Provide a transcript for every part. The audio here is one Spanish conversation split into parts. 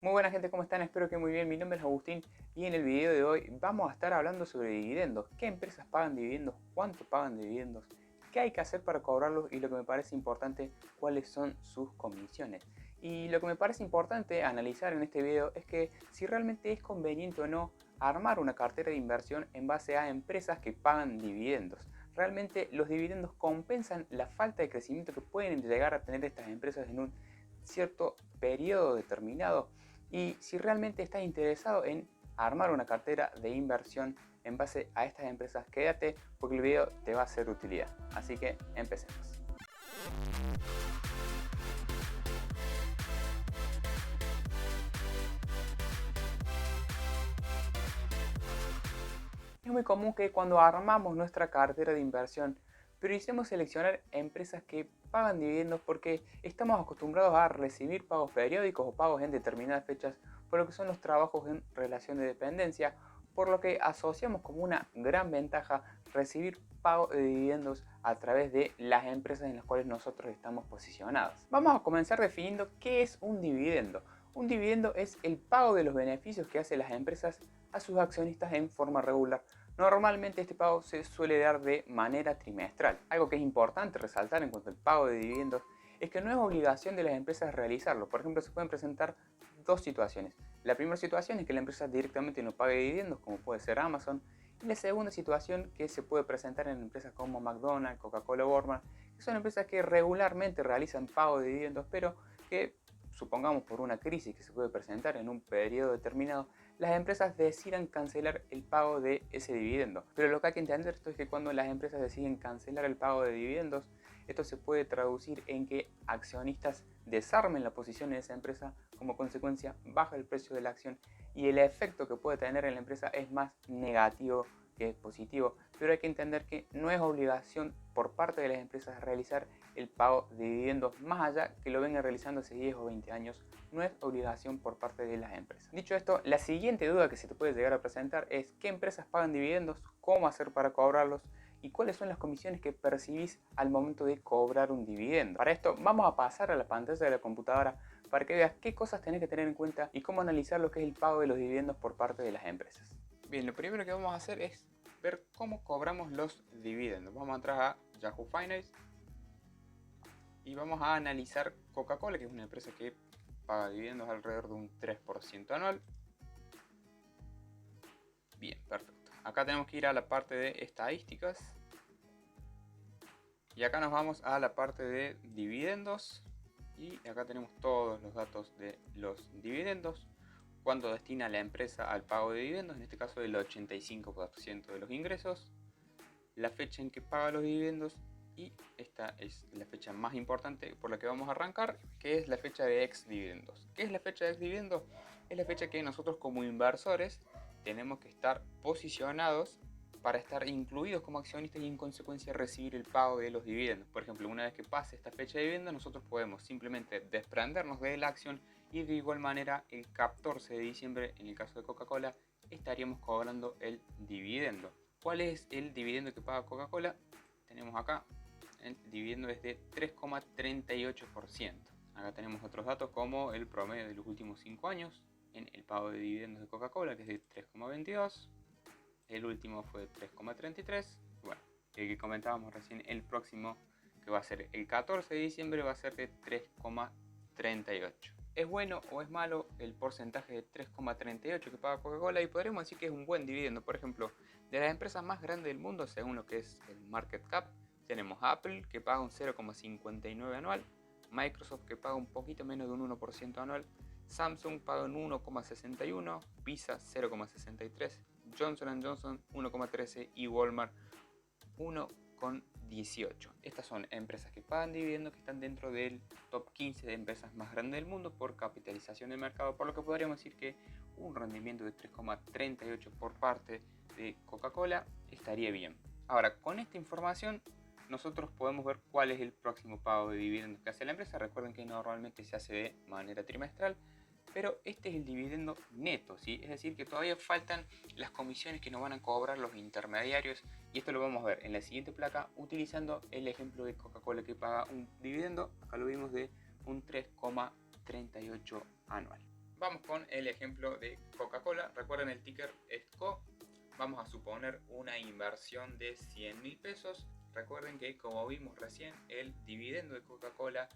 Muy buena gente, ¿cómo están? Espero que muy bien. Mi nombre es Agustín y en el video de hoy vamos a estar hablando sobre dividendos. ¿Qué empresas pagan dividendos? ¿Cuánto pagan dividendos? ¿Qué hay que hacer para cobrarlos? Y lo que me parece importante, ¿cuáles son sus comisiones? Y lo que me parece importante analizar en este video es que si realmente es conveniente o no armar una cartera de inversión en base a empresas que pagan dividendos. ¿Realmente los dividendos compensan la falta de crecimiento que pueden llegar a tener estas empresas en un cierto periodo determinado? Y si realmente estás interesado en armar una cartera de inversión en base a estas empresas, quédate porque el video te va a ser de utilidad. Así que empecemos. Es muy común que cuando armamos nuestra cartera de inversión prioricemos seleccionar empresas que pagan dividendos porque estamos acostumbrados a recibir pagos periódicos o pagos en determinadas fechas por lo que son los trabajos en relación de dependencia, por lo que asociamos como una gran ventaja recibir pago de dividendos a través de las empresas en las cuales nosotros estamos posicionados. Vamos a comenzar definiendo qué es un dividendo. Un dividendo es el pago de los beneficios que hacen las empresas a sus accionistas en forma regular. Normalmente este pago se suele dar de manera trimestral. Algo que es importante resaltar en cuanto al pago de dividendos es que no es obligación de las empresas realizarlo. Por ejemplo, se pueden presentar dos situaciones. La primera situación es que la empresa directamente no pague dividendos, como puede ser Amazon. Y la segunda situación que se puede presentar en empresas como McDonald's, Coca-Cola o Walmart, que son empresas que regularmente realizan pago de dividendos, pero que, supongamos por una crisis que se puede presentar en un periodo determinado, las empresas decidan cancelar el pago de ese dividendo. Pero lo que hay que entender esto es que cuando las empresas deciden cancelar el pago de dividendos, esto se puede traducir en que accionistas desarmen la posición de esa empresa, como consecuencia baja el precio de la acción y el efecto que puede tener en la empresa es más negativo que positivo. Pero hay que entender que no es obligación por parte de las empresas realizar el pago de dividendos más allá que lo vengan realizando hace 10 o 20 años. No es obligación por parte de las empresas. Dicho esto, la siguiente duda que se te puede llegar a presentar es ¿qué empresas pagan dividendos? ¿Cómo hacer para cobrarlos? ¿Y cuáles son las comisiones que percibís al momento de cobrar un dividendo? Para esto vamos a pasar a la pantalla de la computadora para que veas qué cosas tenés que tener en cuenta y cómo analizar lo que es el pago de los dividendos por parte de las empresas. Bien, lo primero que vamos a hacer es ver cómo cobramos los dividendos. Vamos a entrar a Yahoo Finance y vamos a analizar Coca-Cola, que es una empresa que paga dividendos alrededor de un 3% anual. Bien, perfecto. Acá tenemos que ir a la parte de estadísticas. Y acá nos vamos a la parte de dividendos. Y acá tenemos todos los datos de los dividendos. Cuánto destina la empresa al pago de dividendos, en este caso el 85% de los ingresos. La fecha en que paga los dividendos. Y esta es la fecha más importante por la que vamos a arrancar, que es la fecha de ex dividendos. ¿Qué es la fecha de ex dividendos? Es la fecha que nosotros como inversores tenemos que estar posicionados para estar incluidos como accionistas y en consecuencia recibir el pago de los dividendos. Por ejemplo, una vez que pase esta fecha de dividendos, nosotros podemos simplemente desprendernos de la acción y de igual manera el 14 de diciembre, en el caso de Coca-Cola, estaríamos cobrando el dividendo. ¿Cuál es el dividendo que paga Coca-Cola? Tenemos acá, el dividendo es de 3,38%. Acá tenemos otros datos como el promedio de los últimos 5 años en el pago de dividendos de Coca-Cola, que es de 3,22. El último fue de 3,33. Bueno, el que comentábamos recién, el próximo, que va a ser el 14 de diciembre, va a ser de 3,38. ¿Es bueno o es malo el porcentaje de 3,38 que paga Coca-Cola? Y podríamos decir que es un buen dividendo. Por ejemplo, de las empresas más grandes del mundo, según lo que es el market cap, tenemos Apple, que paga un 0,59 anual, Microsoft, que paga un poquito menos de un 1% anual, Samsung paga un 1,61, Visa 0,63, Johnson Johnson 1,13 y Walmart 1,18. Estas son empresas que pagan dividendos, que están dentro del top 15 de empresas más grandes del mundo por capitalización de mercado, por lo que podríamos decir que un rendimiento de 3,38 por parte de Coca-Cola estaría bien. Ahora, con esta información nosotros podemos ver cuál es el próximo pago de dividendos que hace la empresa. Recuerden que normalmente se hace de manera trimestral, pero este es el dividendo neto, ¿sí? Es decir, que todavía faltan las comisiones que nos van a cobrar los intermediarios, y esto lo vamos a ver en la siguiente placa utilizando el ejemplo de Coca-Cola, que paga un dividendo, acá lo vimos, de un 3,38 anual. Vamos con el ejemplo de Coca-Cola. Recuerden, el ticker es CO. Vamos a suponer una inversión de 100.000 pesos. Recuerden que, como vimos recién, el dividendo de Coca-Cola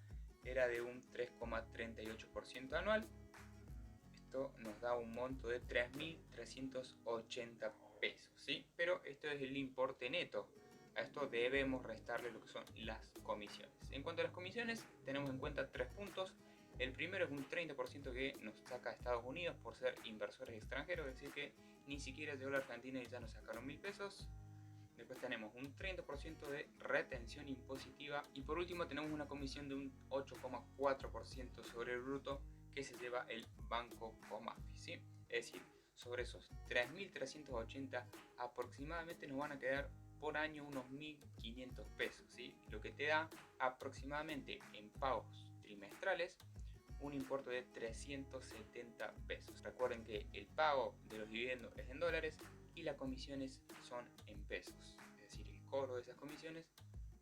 era de un 3,38% anual. Esto nos da un monto de 3.380 pesos, ¿sí? Pero esto es el importe neto. A esto debemos restarle lo que son las comisiones. En cuanto a las comisiones, tenemos en cuenta 3 puntos. El primero es un 30% que nos saca Estados Unidos por ser inversores extranjeros, es decir que ni siquiera llegó a la Argentina y ya nos sacaron 1.000 pesos. Después tenemos un 30% de retención impositiva y por último tenemos una comisión de un 8,4% sobre el bruto que se lleva el Banco Comafi, ¿sí? Es decir, sobre esos 3.380 aproximadamente nos van a quedar por año unos 1.500 pesos, ¿sí? Lo que te da aproximadamente en pagos trimestrales un importe de 370 pesos. Recuerden que el pago de los dividendos es en dólares y las comisiones son en pesos. Es decir, el cobro de esas comisiones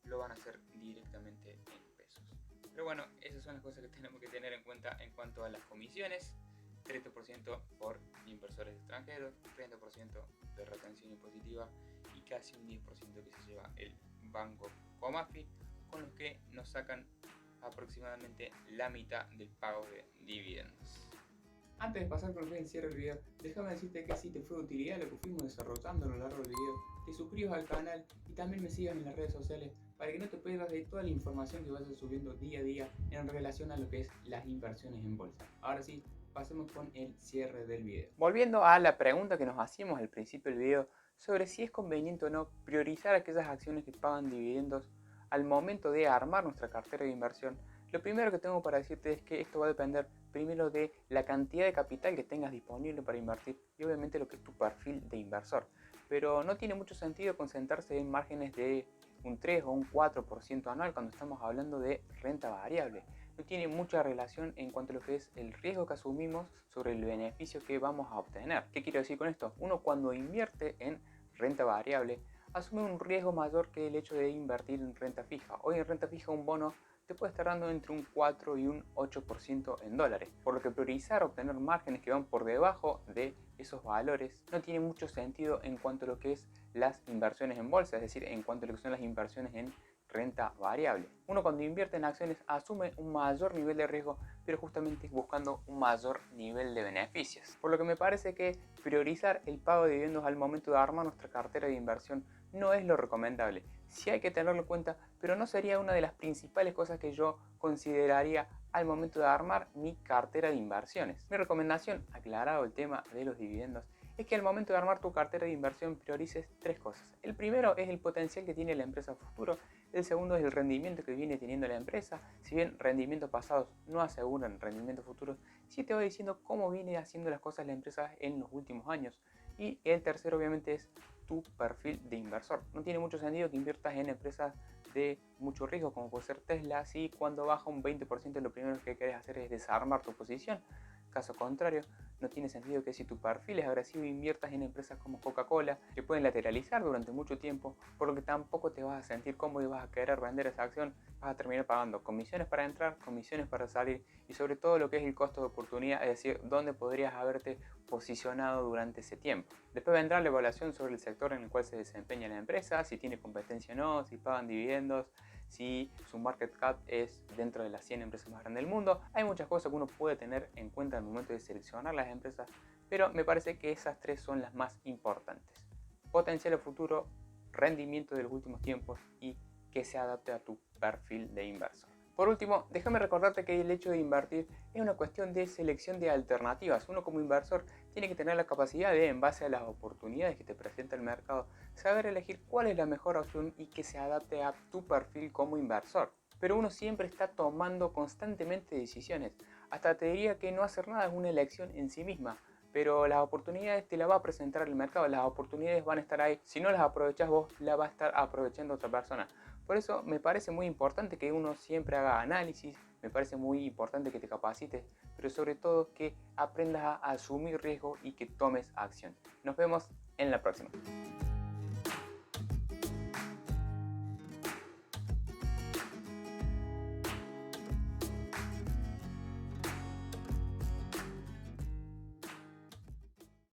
lo van a hacer directamente en pesos. Pero bueno, esas son las cosas que tenemos que tener en cuenta en cuanto a las comisiones. 30% por inversores extranjeros, 30% de retención impositiva y casi un 10% que se lleva el Banco Comafi, con los que nos sacan aproximadamente la mitad del pago de dividendos. Antes de pasar por el cierre del video, déjame decirte que si te fue de utilidad lo que fuimos desarrollando a lo largo del video, te suscribas al canal y también me sigas en las redes sociales para que no te pierdas de toda la información que vaya subiendo día a día en relación a lo que es las inversiones en bolsa. Ahora sí, pasemos con el cierre del video. Volviendo a la pregunta que nos hacíamos al principio del video sobre si es conveniente o no priorizar aquellas acciones que pagan dividendos al momento de armar nuestra cartera de inversión, lo primero que tengo para decirte es que esto va a depender primero de la cantidad de capital que tengas disponible para invertir y obviamente lo que es tu perfil de inversor. Pero no tiene mucho sentido concentrarse en márgenes de un 3 o un 4% anual cuando estamos hablando de renta variable. No tiene mucha relación en cuanto a lo que es el riesgo que asumimos sobre el beneficio que vamos a obtener. ¿Qué quiero decir con esto? Uno cuando invierte en renta variable asume un riesgo mayor que el hecho de invertir en renta fija. Hoy en renta fija un bono te puede estar dando entre un 4 y un 8% en dólares, por lo que priorizar obtener márgenes que van por debajo de esos valores no tiene mucho sentido en cuanto a lo que es las inversiones en bolsa, es decir, en cuanto a lo que son las inversiones en renta variable. Uno cuando invierte en acciones asume un mayor nivel de riesgo, pero justamente buscando un mayor nivel de beneficios. Por lo que me parece que priorizar el pago de dividendos al momento de armar nuestra cartera de inversión no es lo recomendable. Sí hay que tenerlo en cuenta, pero no sería una de las principales cosas que yo consideraría al momento de armar mi cartera de inversiones. Mi recomendación, aclarado el tema de los dividendos, es que al momento de armar tu cartera de inversión priorices 3 cosas. El primero es el potencial que tiene la empresa a futuro. El segundo es el rendimiento que viene teniendo la empresa. Si bien rendimientos pasados no aseguran rendimientos futuros, sí te voy diciendo cómo viene haciendo las cosas la empresa en los últimos años. Y el tercero obviamente es tu perfil de inversor. No tiene mucho sentido que inviertas en empresas de mucho riesgo como puede ser Tesla si cuando baja un 20% lo primero que quieres hacer es desarmar tu posición. Caso contrario, no tiene sentido que si tu perfil es agresivo inviertas en empresas como Coca-Cola que pueden lateralizar durante mucho tiempo, por lo que tampoco te vas a sentir cómodo y vas a querer vender esa acción. Vas a terminar pagando comisiones para entrar, comisiones para salir y sobre todo lo que es el costo de oportunidad, es decir, dónde podrías haberte posicionado durante ese tiempo. Después vendrá la evaluación sobre el sector en el cual se desempeña la empresa, si tiene competencia o no, si pagan dividendos, si su market cap es dentro de las 100 empresas más grandes del mundo. Hay muchas cosas que uno puede tener en cuenta al momento de seleccionar las empresas, pero me parece que esas 3 son las más importantes. Potencial a futuro, rendimiento de los últimos tiempos y que se adapte a tu perfil de inversor. Por último, déjame recordarte que el hecho de invertir es una cuestión de selección de alternativas. Uno como inversor tiene que tener la capacidad de, en base a las oportunidades que te presenta el mercado, saber elegir cuál es la mejor opción y que se adapte a tu perfil como inversor. Pero uno siempre está tomando constantemente decisiones. Hasta te diría que no hacer nada es una elección en sí misma. Pero las oportunidades te las va a presentar el mercado, las oportunidades van a estar ahí. Si no las aprovechas vos, las va a estar aprovechando otra persona. Por eso me parece muy importante que uno siempre haga análisis, me parece muy importante que te capacites, pero sobre todo que aprendas a asumir riesgo y que tomes acción. Nos vemos en la próxima.